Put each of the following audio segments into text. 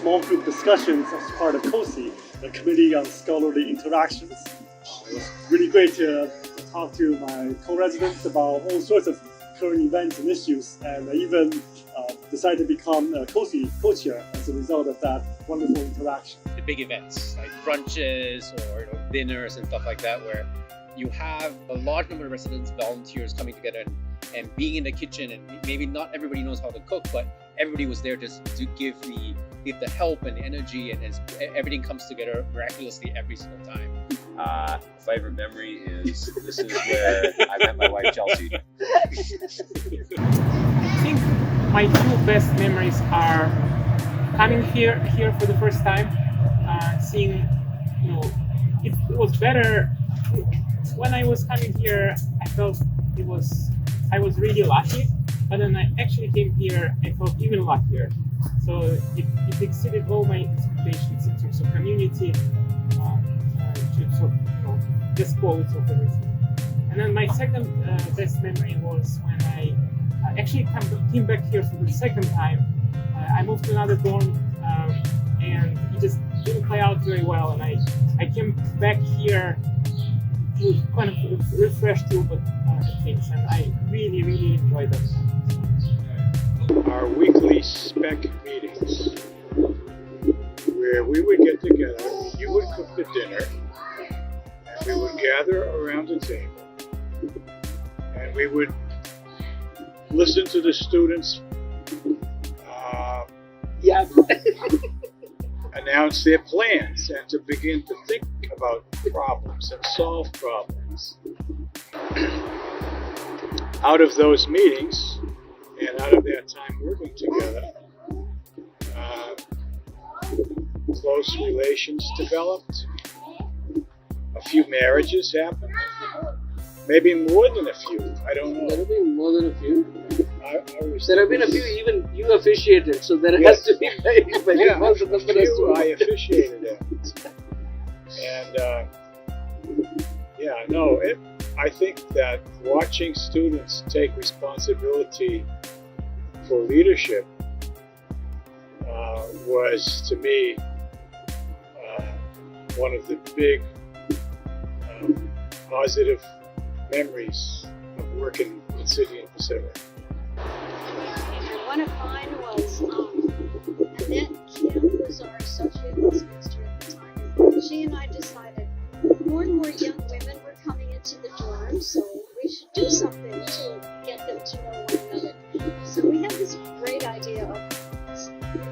small group discussions as part of COSI, the Committee on Scholarly Interactions. It was really great to talk to my co-residents about all sorts of current events and issues, and I even decided to become a COSI co-chair as a result of that wonderful interaction. The big events like brunches or dinners and stuff like that, where you have a large number of residents, volunteers coming together and being in the kitchen, and maybe not everybody knows how to cook, but everybody was there just to give the help and the energy, and everything comes together miraculously every single time. Favorite memory is this is where I met my wife Chelsea. I think my two best memories are coming here for the first time, seeing, it was better when I was coming here. I felt I was really lucky, but then I actually came here, I felt even luckier. So it exceeded all my expectations in terms of community, in terms of just quality of everything. And then my second best memory was when I actually came back here for the second time. I moved to another dorm, and it just didn't play out very well. And I came back here with kind of refreshed a little bit things, and I really, really enjoyed them. Our weekly spec meetings, where we would get together, you would cook the dinner, and we would gather around the table, and we would listen to the students announce their plans and to begin to think about problems and solve problems. Out of those meetings and out of that time working together, close relations developed, a few marriages happened, maybe more than a few, I don't know. There have been more than a few. There have been a few, even you officiated, so there has to be very most of them. I officiated it. And I think that watching students take responsibility for leadership was, to me, one of the big positive memories of working in City and Pacific. And one of mine was Annette Kim was our associate postmaster at the time. She and I decided more and more young women were coming into the dorm, so we should do something to get them to know one another. So we had this great idea of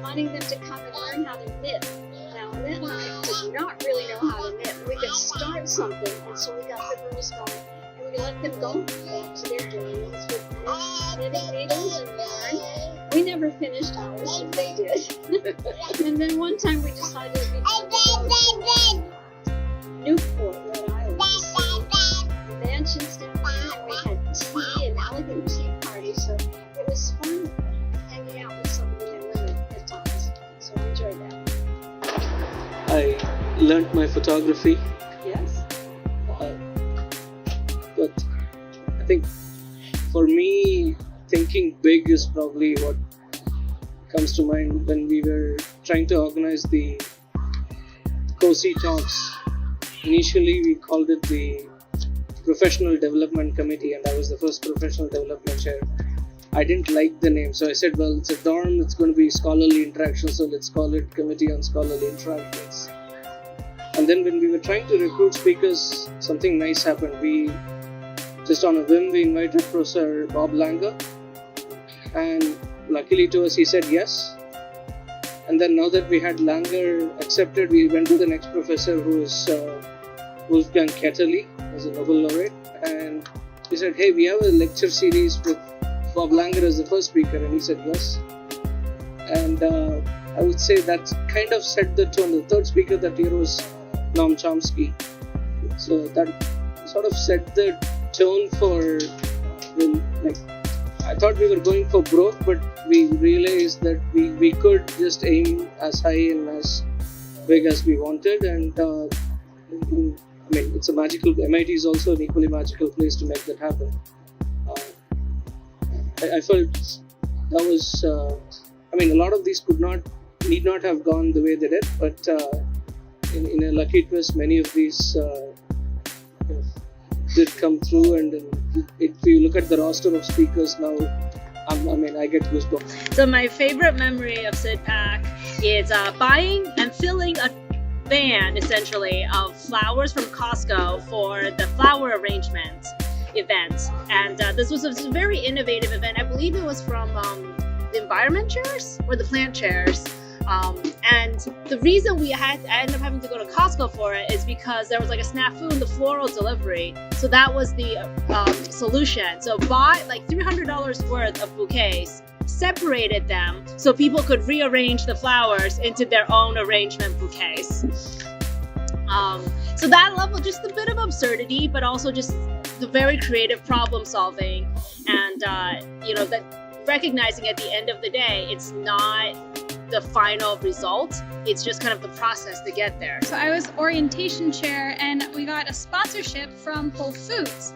wanting them to come and learn how to knit. Now, Annette and I did not really know how to knit. We could start something, and so we got the girls going, and we let them go back to their dorms with knitting needles and yarn. We never finished ours, but they did. And then one time we decided we'd go to Newport, Rhode Island, to see the mansions down there, and we had tea, an elegant tea party, so it was fun hanging out with some of the young women at times. So I enjoyed that. I learnt my photography. Yes. But I think for me, thinking big is probably what comes to mind when we were trying to organize the COSI talks. Initially, we called it the Professional Development Committee, and I was the first Professional Development Chair. I didn't like the name, so I said, well, it's a dorm, it's going to be scholarly interaction, so let's call it Committee on Scholarly Interactions. And then when we were trying to recruit speakers, something nice happened. We just on a whim, we invited Professor Bob Langer, and luckily to us, he said yes. And then now that we had Langer accepted, we went to the next professor, who is Wolfgang Ketterle, as a Nobel laureate, and we said, hey, we have a lecture series with Bob Langer as the first speaker, and he said yes. And I would say that kind of set the tone. The third speaker that year was Noam Chomsky. So that sort of set the tone for, I thought we were going for broke, but we realized that we could just aim as high and as big as we wanted. And it's a magical, MIT is also an equally magical place to make that happen. I felt that was, a lot of these could not need not have gone the way they did, but in a lucky twist, many of these did come through, and if you look at the roster of speakers now, I get goosebumps. So my favorite memory of SIDPAC is buying and filling a van, essentially, of flowers from Costco for the flower arrangement event. And this was a very innovative event. I believe it was from the environment chairs or the plant chairs. And the reason I ended up having to go to Costco for it is because there was like a snafu in the floral delivery. So that was the solution. So buy like $300 worth of bouquets, separated them so people could rearrange the flowers into their own arrangement bouquets. So that level, just a bit of absurdity, but also just the very creative problem solving, and that recognizing at the end of the day, it's not the final result, it's just kind of the process to get there. So I was orientation chair, and we got a sponsorship from Whole Foods,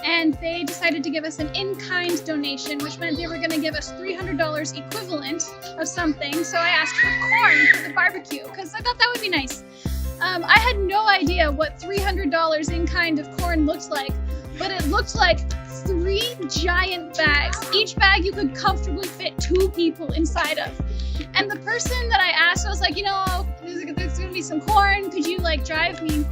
and they decided to give us an in-kind donation, which meant they were going to give us $300 equivalent of something. So I asked for corn for the barbecue because I thought that would be nice. I had no idea what $300 in kind of corn looked like, but it looked like 3 giant bags. Each bag you could comfortably fit 2 people inside of. And the person that I asked, I was like, there's gonna be some corn, could you like drive me?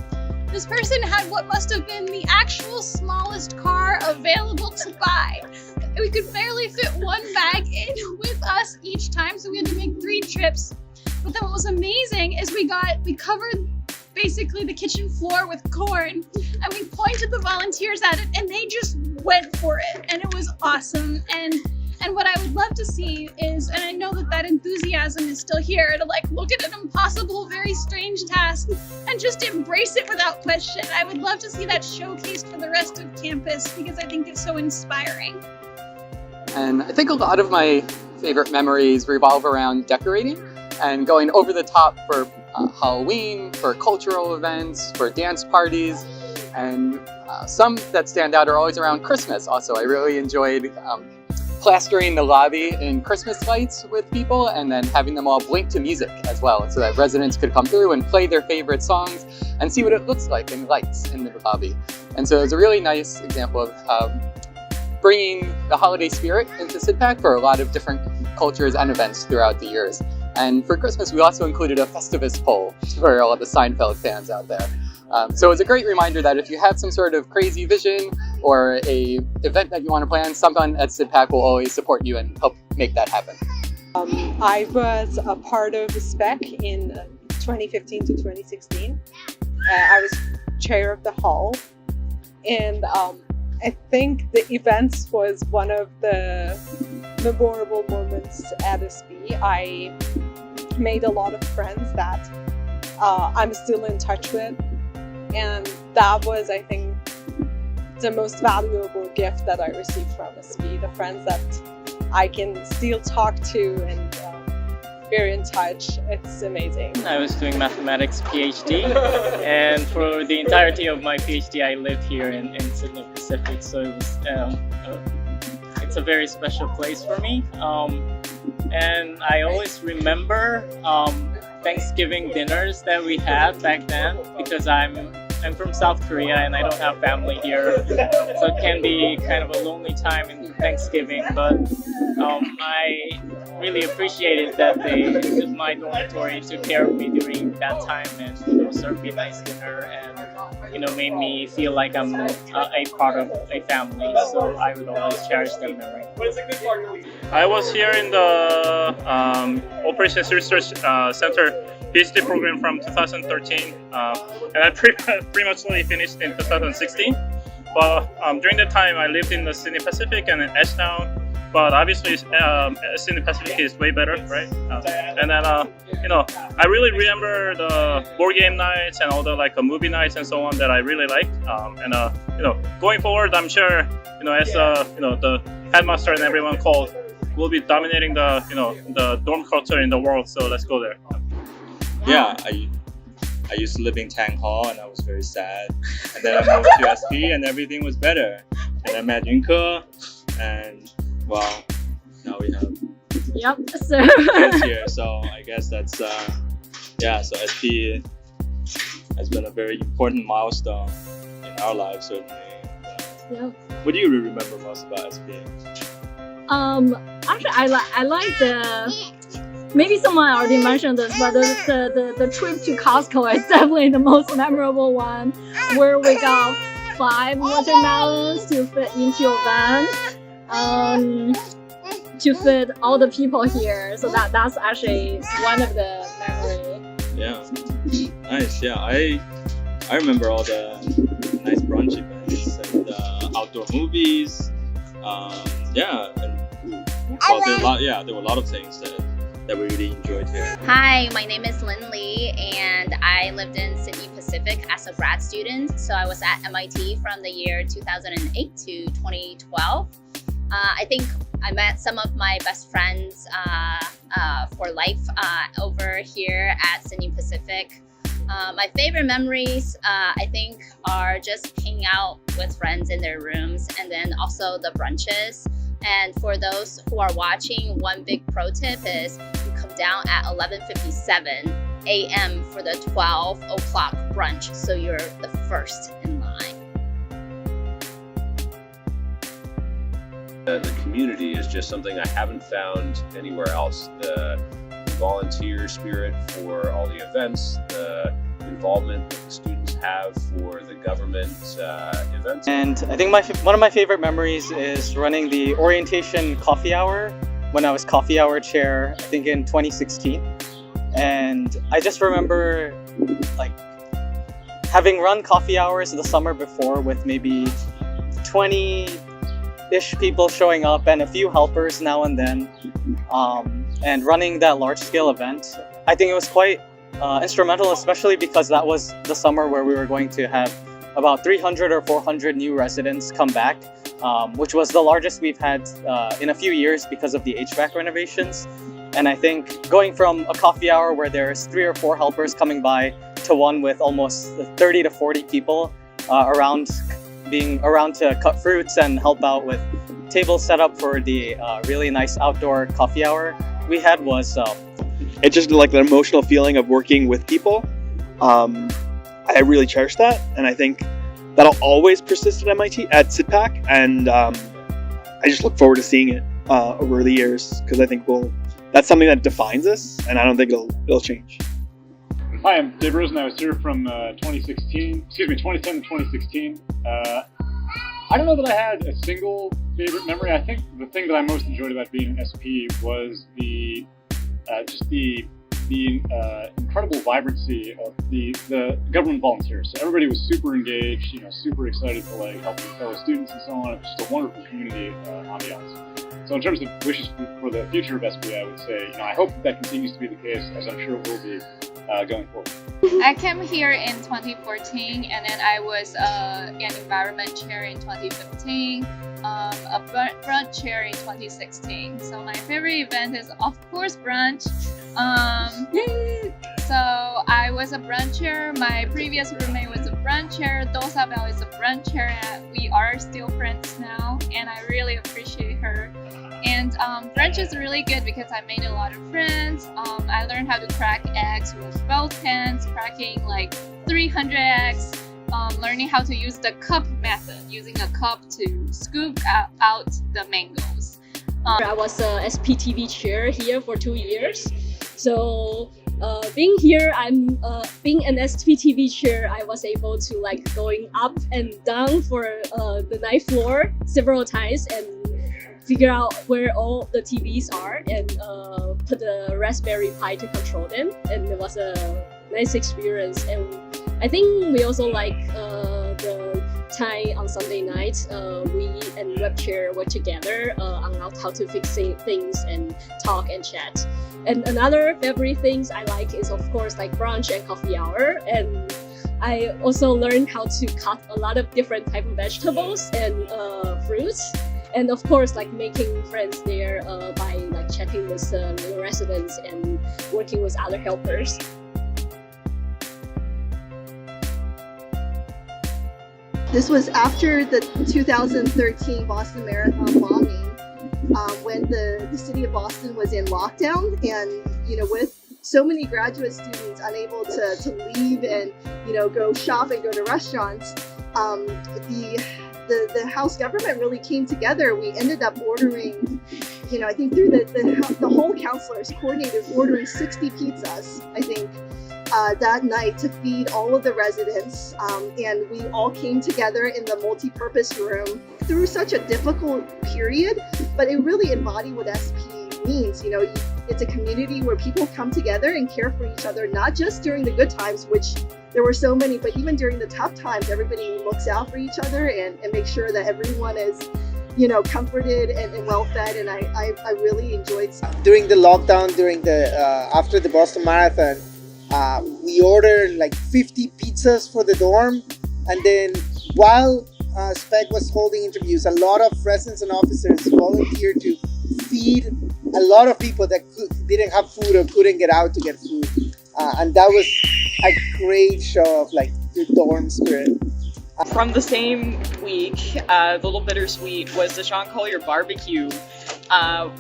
This person had what must have been the actual smallest car available to buy. We could barely fit 1 bag in with us each time, so we had to make 3 trips. But then what was amazing is we covered basically the kitchen floor with corn, and we pointed the volunteers at it, and they just went for it, and it was awesome. And what I would love to see is, and I know that enthusiasm is still here, to like look at an impossible, very strange task and just embrace it without question. I would love to see that showcased for the rest of campus because I think it's so inspiring. And I think a lot of my favorite memories revolve around decorating and going over the top for Halloween, for cultural events, for dance parties, and some that stand out are always around Christmas. Also, I really enjoyed plastering the lobby in Christmas lights with people and then having them all blink to music as well, so that residents could come through and play their favorite songs and see what it looks like in lights in the lobby. And so it's a really nice example of bringing the holiday spirit into SIDPAC for a lot of different cultures and events throughout the years. And for Christmas, we also included a Festivus poll for all of the Seinfeld fans out there. So it's a great reminder that if you have some sort of crazy vision or a event that you want to plan, someone at SIDPAC will always support you and help make that happen. I was a part of the SPEC in 2015 to 2016. I was chair of the hall, and I think the events was one of the memorable moments at SP. I made a lot of friends that I'm still in touch with, and that was, I think, the most valuable gift that I received from SP, the friends that I can still talk to and we're in touch. It's amazing. I was doing mathematics PhD, and for the entirety of my PhD I lived here in Sydney Pacific, so it was, it's a very special place for me. And I always remember Thanksgiving dinners that we had back then, because I'm from South Korea and I don't have family here, so it can be kind of a lonely time in Thanksgiving, but I really appreciated that my dormitory took care of me during that time and served me nice dinner and made me feel like I'm a part of a family, so I would always cherish that memory. I was here in the Operations Research Center PhD program from 2013, and I pretty much only finished in 2016. But during that time, I lived in the Sydney Pacific and in Ashtown. But obviously, Sydney Pacific is way better, right? And then, I really remember the board game nights and all the movie nights and so on that I really liked. Going forward, I'm sure, as the headmaster and everyone called, we'll be dominating the dorm culture in the world. So let's go there. Yeah, I used to live in Tang Hall and I was very sad. And then I moved to SP and everything was better. And I met Yunke, and well, now we have Yep. So kids here. So I guess that's yeah. So SP has been a very important milestone in our lives, certainly. yeah. What do you remember most about SP? Actually, I like the. Maybe someone already mentioned this, but the trip to Costco is definitely the most memorable one, where we got 5 watermelons to fit into a van, to fit all the people here. So that's actually one of the memories. Yeah, nice. Yeah, I remember all the nice brunch events and outdoor movies. Yeah, and well, there were a lot of things that we really enjoyed here. Hi, my name is Lynn Lee, and I lived in Sydney Pacific as a grad student. So I was at MIT from the year 2008 to 2012. I think I met some of my best friends for life over here at Sydney Pacific. My favorite memories, I think, are just hanging out with friends in their rooms, and then also the brunches. And for those who are watching, one big pro tip is you come down at 11:57 a.m. for the 12 o'clock brunch, so you're the first in line. The community is just something I haven't found anywhere else. The volunteer spirit for all the events, the involvement that the students have for the government events. And I think one of my favorite memories is running the orientation coffee hour when I was coffee hour chair, I think in 2016. And I just remember like having run coffee hours the summer before with maybe 20-ish people showing up and a few helpers now and then, and running that large-scale event. I think it was quite instrumental, especially because that was the summer where we were going to have about 300 or 400 new residents come back, which was the largest we've had in a few years because of the HVAC renovations. And I think going from a coffee hour where there's 3 or 4 helpers coming by to one with almost 30 to 40 people being around to cut fruits and help out with tables set up for the really nice outdoor coffee hour we had was it's just like the emotional feeling of working with people. I really cherish that, and I think that'll always persist at MIT, at SIDPAC, and I just look forward to seeing it over the years, because I think that's something that defines us, and I don't think it'll change. Hi, I'm Dave Rosen. I was here from 2017 to 2016. I don't know that I had a single favorite memory. I think the thing that I most enjoyed about being in SP was the incredible vibrancy of the government volunteers. So everybody was super engaged, super excited to help their fellow students and so on. It's just a wonderful community ambiance. So in terms of wishes for the future of SP, I would say, I hope that continues to be the case, as I'm sure it will be going forward. I came here in 2014, and then I was an environment chair in 2015, a brunch chair in 2016. So my favorite event is, of course, brunch. So I was a brunch chair. My previous roommate was a brunch chair. Dosabel is a brunch chair, and we are still friends now, and I really appreciate her. And brunch is really good because I made a lot of friends. I learned how to crack eggs with both hands, cracking like 300 eggs, learning how to use the cup method, using a cup to scoop out the mangoes. I was a SPTV chair here for 2 years. So being here, being an SPTV chair, I was able to going up and down for the 9th floor several times and figure out where all the TVs are and put the Raspberry Pi to control them, and it was a nice experience. And I think we also the time on Sunday night, we and web chair were together on how to fix things and talk and chat. And another favorite things I like is, of course, brunch and coffee hour. And I also learned how to cut a lot of different type of vegetables and fruits. And of course, making friends there by chatting with the residents and working with other helpers. This was after the 2013 Boston Marathon bombing. when the city of Boston was in lockdown, and with so many graduate students unable to leave and go shop and go to restaurants, the House government really came together. We ended up ordering, I think through the whole councilors coordinated ordering 60 pizzas, I think, that night to feed all of the residents. And we all came together in the multi-purpose room through such a difficult period, but it really embodied what SP means. It's a community where people come together and care for each other, not just during the good times, which there were so many, but even during the tough times, everybody looks out for each other and makes sure that everyone is, comforted and well fed. And I really enjoyed during the lockdown, during the after the Boston Marathon. We ordered like 50 pizzas for the dorm, and then while SPEC was holding interviews, a lot of residents and officers volunteered to feed a lot of people that didn't have food or couldn't get out to get food, and that was a great show of like the dorm spirit. From the same week, the little bittersweet was the Sean Collier barbecue.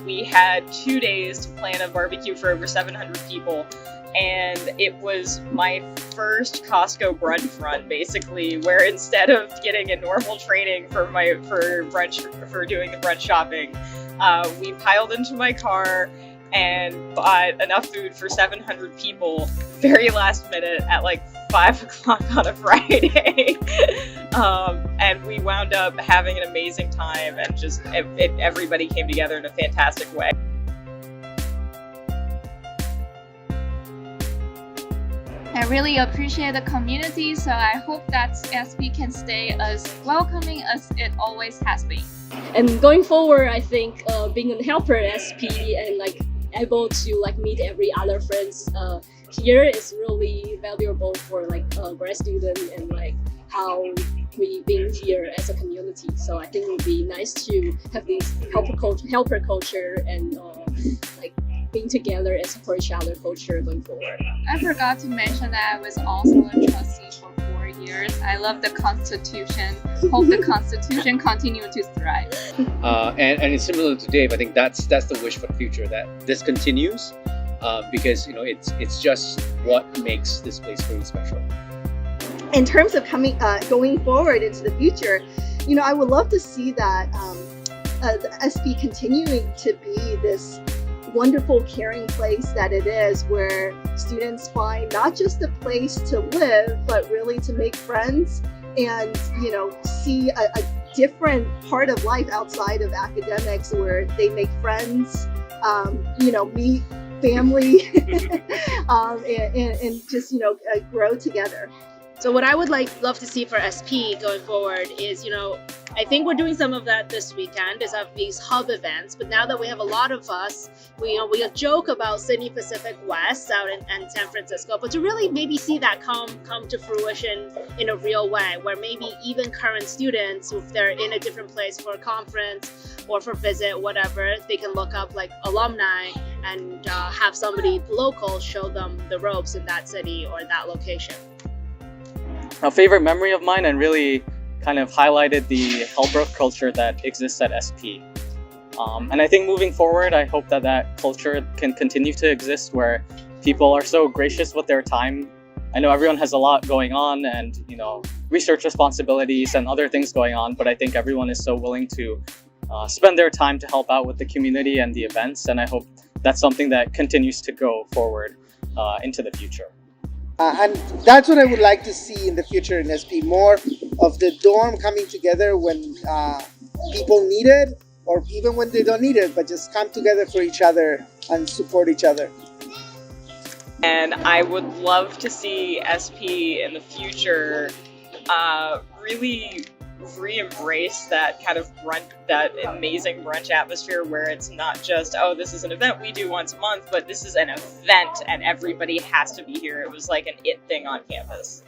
We had 2 days to plan a barbecue for over 700 people. And it was my first Costco brunch run, basically, where instead of getting a normal training for doing the brunch shopping, we piled into my car and bought enough food for 700 people very last minute at like 5 o'clock on a Friday. And we wound up having an amazing time, and just everybody came together in a fantastic way. I really appreciate the community, so I hope that SP can stay as welcoming as it always has been. And going forward, I think being a helper at SP and able to meet every other friends here is really valuable for grad student and how we being here as a community. So I think it would be nice to have this helper culture and being together and support each other culture going forward. I forgot to mention that I was also a trustee for 4 years. I love the Constitution. Hope the Constitution continue to thrive. And it's similar to Dave. I think that's the wish for the future, that this continues, because it's just what makes this place really special. In terms of going forward into the future, I would love to see that the SP continuing to be this wonderful, caring place that it is, where students find not just a place to live, but really to make friends and see a different part of life outside of academics, where they make friends, meet family, and just grow together. So what I would love to see for SP going forward is, I think we're doing some of that this weekend is have these hub events, but now that we have a lot of us, we joke about Sydney Pacific West out in San Francisco, but to really maybe see that come to fruition in a real way, where maybe even current students, if they're in a different place for a conference or for visit, whatever, they can look up Alumni and have somebody local show them the ropes in that city or that location. A favorite memory of mine, and really kind of highlighted the helper culture that exists at SP. And I think moving forward, I hope that culture can continue to exist, where people are so gracious with their time. I know everyone has a lot going on and, research responsibilities and other things going on, but I think everyone is so willing to spend their time to help out with the community and the events. And I hope that's something that continues to go forward into the future. And that's what I would like to see in the future in SP, more of the dorm coming together when people need it, or even when they don't need it, but just come together for each other and support each other. And I would love to see SP in the future really re-embrace that kind of that amazing brunch atmosphere, where it's not just, oh, this is an event we do once a month, but this is an event and everybody has to be here. It was like an it thing on campus.